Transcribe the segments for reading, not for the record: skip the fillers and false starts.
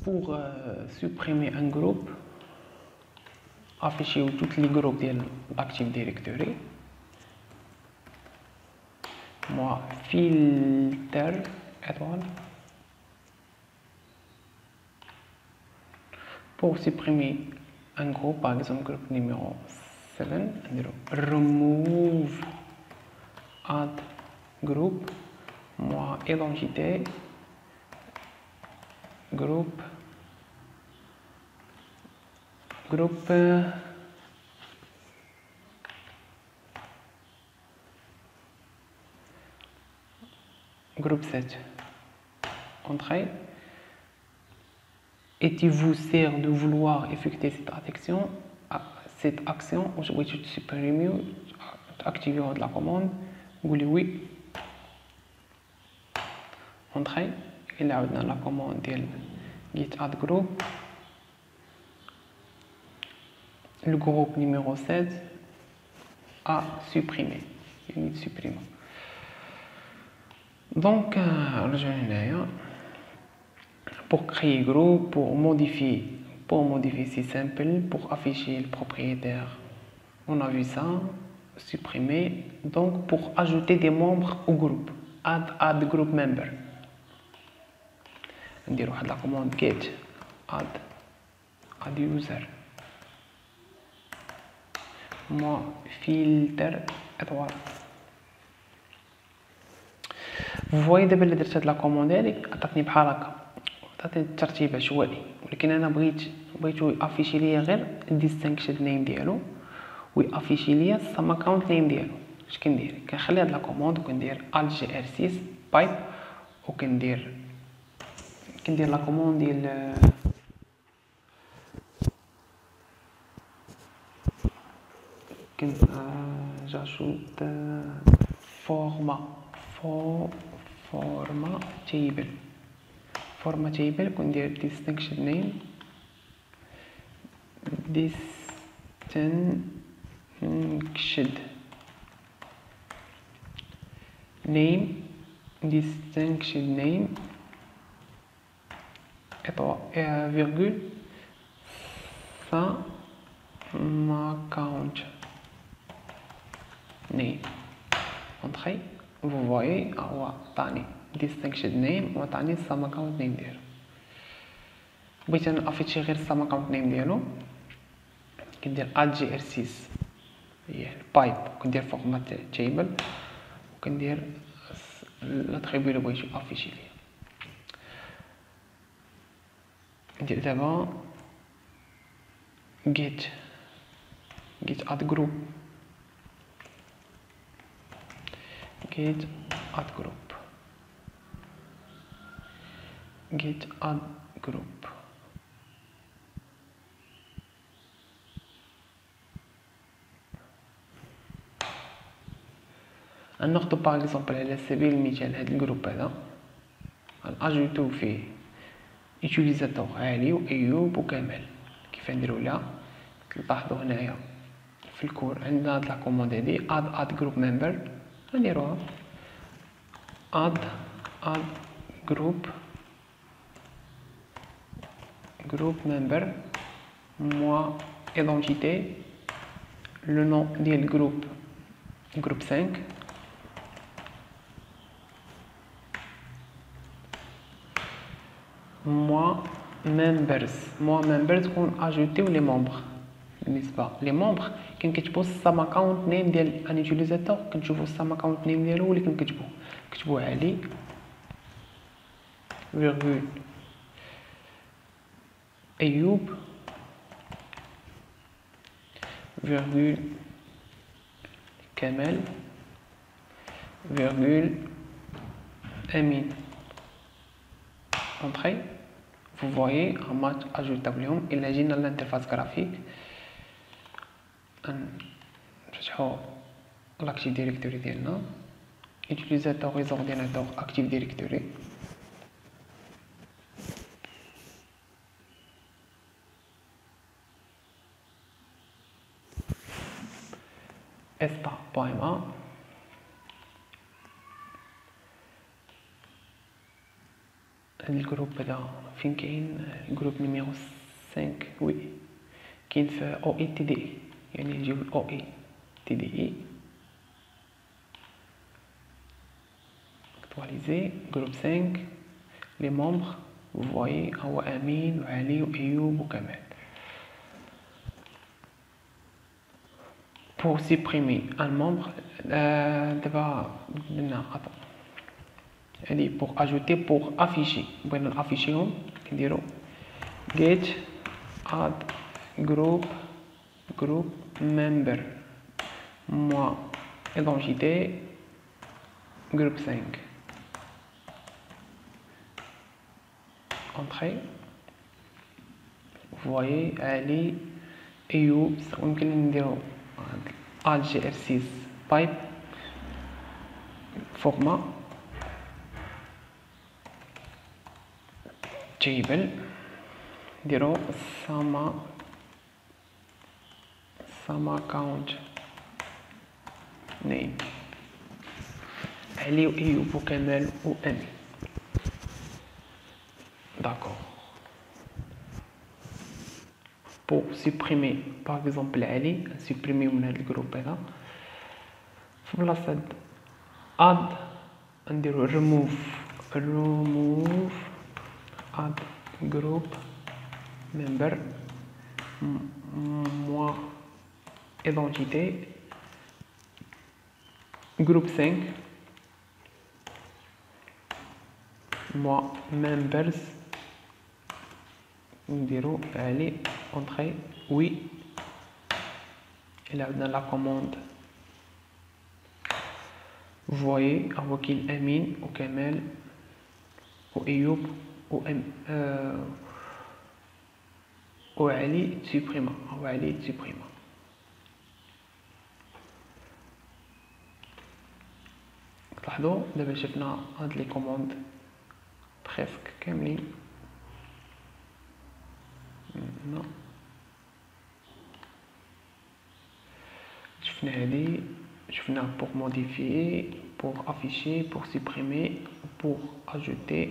Pour supprimer un groupe, afficher tous les groupes de l'Active Directory. Moi, filter étoile. Pour supprimer un groupe, par exemple groupe numéro 7, remove add group. Moi, identité groupe 7. Entrée. Et il vous sert de vouloir effectuer cette action, où tu supprimes, activer la commande, vous dites oui. Entrée. Et là, on a la commande de git add group. Le groupe numéro 7 a supprimé. Il supprime. Donc, pour créer groupe, pour modifier, c'est simple. Pour afficher le propriétaire, on a vu ça. Supprimer. Donc, pour ajouter des membres au groupe, add group member. On dirait la commande get add user. Moi, filter étoile. Vous voyez دابا اللي درت هاد لا كوموند هادي عطاتني بحال هكا، عطاتني الترتيب عشوائي، ولكن انا بغيتو افيشي ليا غير الديستنكشن نيم ديالو ويافيشي ليا السام اكونت نيم ديالو. اش كندير؟ كنخلي هاد لا كوموند وكندير alt gr6 بايب وكندير لا كوموند ديال j'ajoute format table كندير distinction name virgule sum account name. Entrée. Vous voyez, tani distinction name ou tani sum account name ديالو. بغيت نافيشي غير sum account name ديالو كندير alt gr6 هي البايب وكندير format table وكندير لاتريبيو اللي بغيتو افيشي ليه. ندير دابا get add group get add group. ناخدو باغ اكزومبل على سبيل المثال هاد الجروب هذا ناجوتو فيه يوتيليزاتور علي وايوب وكمال. كيف نديرو لها؟ تلاحظوا هنايا في الكور عندنا هاد لا كوموند هادي add group member. نديروها add group member. moi identité le nom ديال groupe 5 moi members كون اجوتيو لي ممبر. بالنسبه لي ممبر كنكتبوا السام اكونت نيم ديال ان يوتيليزاتور، كنشوفوا السام اكونت نيم ديالو اللي كنكتبوا علي فيرغول ايوب فيرغول كمال virgule Amine. Entrée. Vous voyez un match ajoutable. Imagine l'interface graphique. L'Active Directory ديالنا. Utilisateur et ordinateur Active Directory. esta.ma الجروب هذا فين كاين الجروب نيميرو 5 وي كاين في او اي تي دي اي يعني نجيو او اي تي دي اي اكtualiser groupe 5 les membres vous voyez هو امين وعلي وايوب وكمال. pour supprimer un membre دابا بدنا يعني pour ajouter pour afficher بغينا نافيشيهم كنديرو get add group member moi identité groupe 5 entrée vous voyez Ali Ayoub ممكن نديرو add gr6 pipe format table نديرو sama count name علي وأيوب وكمال وأمين. D'accord. Pour supprimer par exemple علي supprimer من هذا الجروب هذا في بلاصة add نديرو remove add group member moi identité groupe 5 moi members نديرو علي entrée oui et là dans la commande vous voyez هو كاين امين وكمال وايوب وعلي تسوبريما هو علي تسوبريما. تلاحظوا دابا شفنا هاد لي كوموند بريسك كاملين. شفنا هادي شفنا pour modifier pour afficher pour supprimer pour ajouter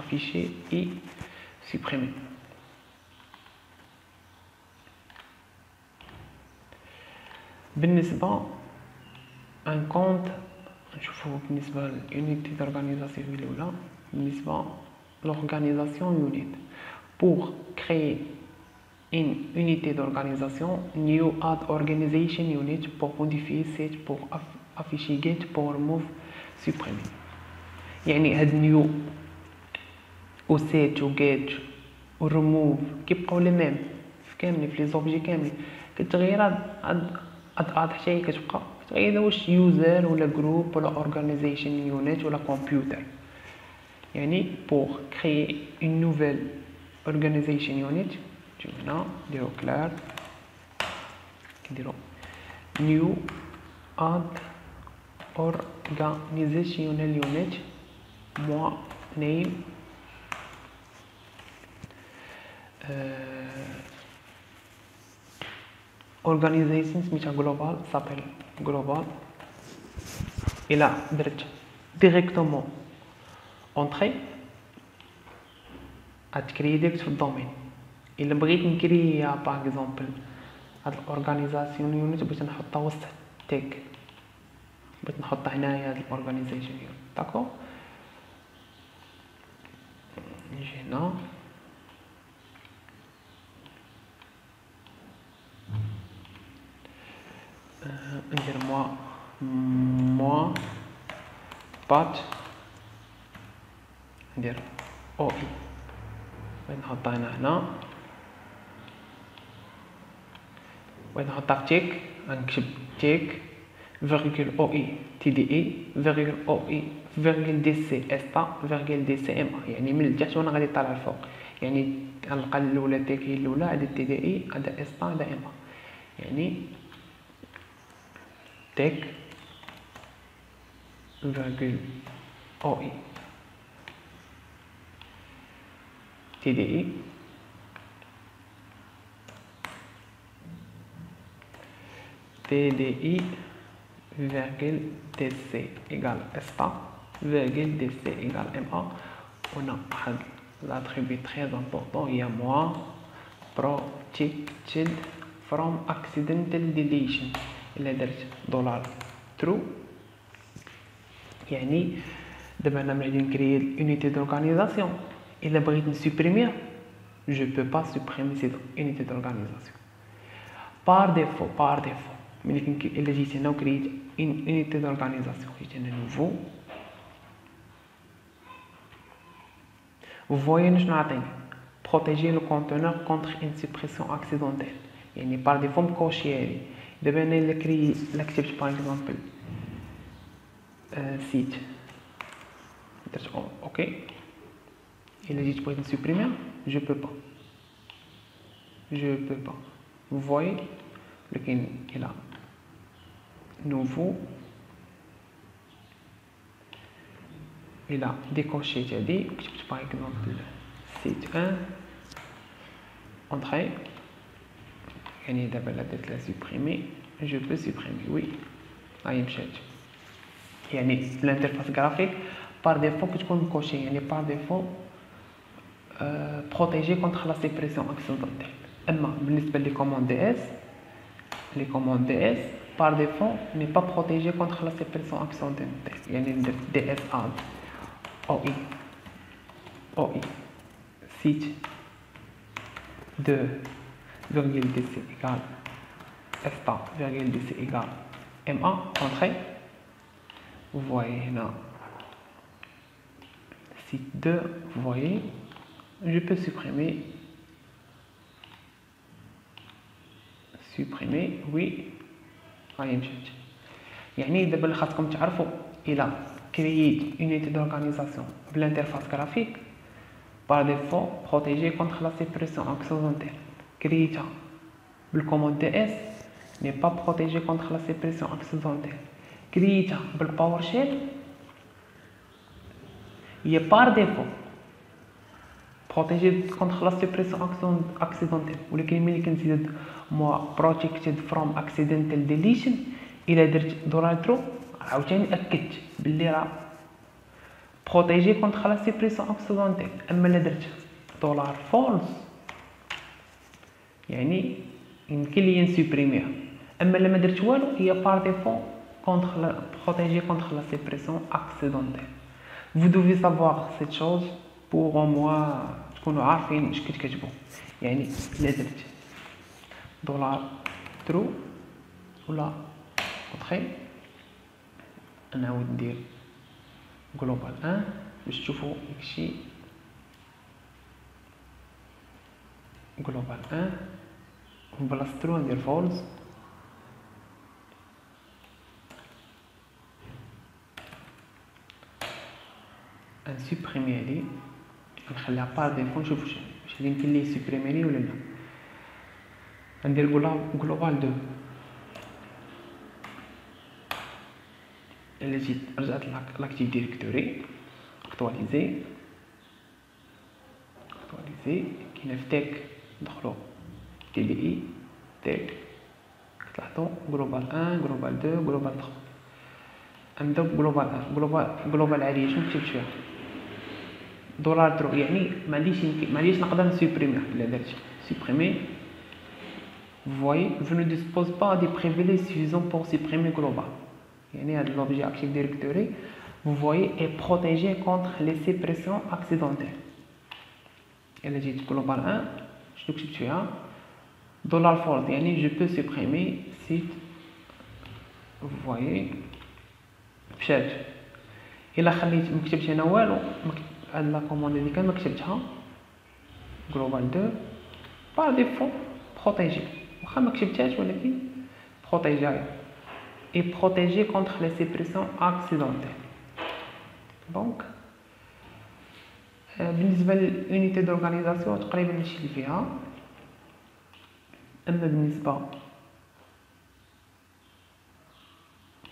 afficher et supprimer. بالنسبة ان كونت نشوفو بالنسبة للunité d'organisation الأولى بالنسبة l'organisation unit pour créer une unité d'organisation new add organization unit pour modifier set pour afficher get pour remove supprimer. يعني هاد new و set و get و remove كيبقاو لي ميم في كاملين في لي زوبجي كاملين. كتغير هاد حتى هي كتبقى كتغير واش يوزر ولا جروب ولا organization unit ولا computer. يعني pour créer une nouvelle organisation unit هنا نديرو clair نديرو new add organizational unit moi name organisation سميتها global s'appelle global إلا درت directement entrée غتكري ديريكت في الدومين. الا بغيت نكريها باغ اكزومبل هاد الاورغانيزاسيون يونيت بغيت نحطها وسط تيك بغيت نحط هنايا هاد الاورغانيزاسيون يونيت داكو نجي هنا ندير موا بات ندير او اي بغيت نحطها هنا بغيت نحطها في تيك غنكتب تيك فيرغول او اي تي دي اي فيرغول او اي فيرغول دي سي استا فيرغول دي سي ام يعني من التحت وانا غادي طالع الفوق. يعني غنلقى الاولى تيك هي الاولى هذا تي دي اي هذا استا هذا ام يعني تيك فيرغول او اي تي دي اي TDI virgule DC égale ESTA virgule DC égale MA on a l'attribut très important, il y a moi protected from accidental deletion. إلا درت $true يعني دابا انا غادي نكري l'unité d'organisation. إلا بغيت نسوبريميها je peux pas supprimer cette unité d'organisation. par défaut ملي إلا جيت هنا وكريت une unité d'organisation جيت هنا nouveau vous voyez شنو عطيني protéger le conteneur contre une suppression accidentelle. يعني par défaut مكوشي هادي. دابا انا الا كتبت باغ اكزومبل سيت درت اوكي الا جيت بغيت نسوبريمي je peux pas vous voyez لكن الى nouveau الى ديكوشيت هادي كتبت باغ اكزومبل سيت 1 entrée يعني دابا لا درت لا سوبريمي جو بو سوبريمي وي هاهي مشات. يعني الانترفاس غرافيك بار ديفو كتكون مكوشي يعني بار ديفو بروتيجي كونتر لا سيبريسيون اكسيدونتيل. اما بالنسبه لي كوموند دي اس بار ديفو ني با بروتيجي كونتر لا سيبريسيون اكسيدونتيل. يعني ندير دي اس اد او اي سيت 2 virgule dc égale esta virgule dc égale ma entrée. Vous voyez là site 2, vous voyez je peux supprimer oui هاي مشات. يعني دابا اللي خاصكم تعرفوا الى كرييت unité d'organisation بالانترفاس graphique par défaut protégé contre la suppression accidentelle. كرييتها بالكوموند دي اس n'est pas protégé contre la suppression accidentelle. كرييتها بالباور شيل هي par défaut protégé contre la suppression accidentelle. ولكن ملي كنزيد moi protected from accidental deletion الا درت $true عاوتاني اكدت باللي راه protégé contre la suppression accidentelle. اما الا درت $false يعني يمكن لي نسوبريميها. اما لما درت والو هي بار ديفو contre protéger contre la suppression accidentelle. Vous devez savoir cette chose pour au moins تكونوا عارفين اش كتكتبوا. يعني الا درت $true ولا اوتري نعاود ندير جلوبال 1 باش تشوفوا داكشي جلوبال 1 بلاص ترو ندير فولز نسوبريمي هادي نخليها بار ديفو نشوف واش يمكن ليه يسوبريمي لي ولا لا. ندير جلوبال 2 الا جيت رجعت لاكتيف ديريكتوري اكطواليزي كاينه في تيك ندخلو تي بي اي تيك طلعتو جلوبال 1 جلوبال 2 جلوبال 3. نبداو بجلوبال 1 جلوبال عاديه شنو كتبت فيها $true يعني معليش نقدر نسوبريمي الا درت سوبريمي. Vous voyez, je ne dispose pas des privilèges suffisants pour supprimer global. يعني هذا l'objet active directory vous voyez est protégé contre les suppressions accidentelles. الا جيت global 1 شنو كتبت فيها $false يعني je peux supprimer site. vous voyez مشات. الا خليت ما كتبتش هنا والو هاد لا كوموند اللي كان ما كتبتها global 2 par défaut protégé واخا ما كتبتهاش ولكن protégé et protégé contre les suppressions accidentelles. دونك بالنسبه للunité d'organisation تقريبا هادشي اللي فيها. اما بالنسبه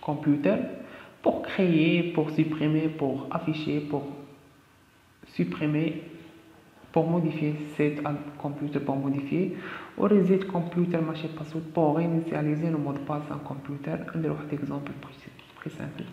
computer pour créer, pour supprimer, pour afficher, pour supprimer, pour modifier c'est un computer pour modifier ou reset computer ماشي password pour réinitialiser le mot de passe un computer. ندير واحد exemple très simple.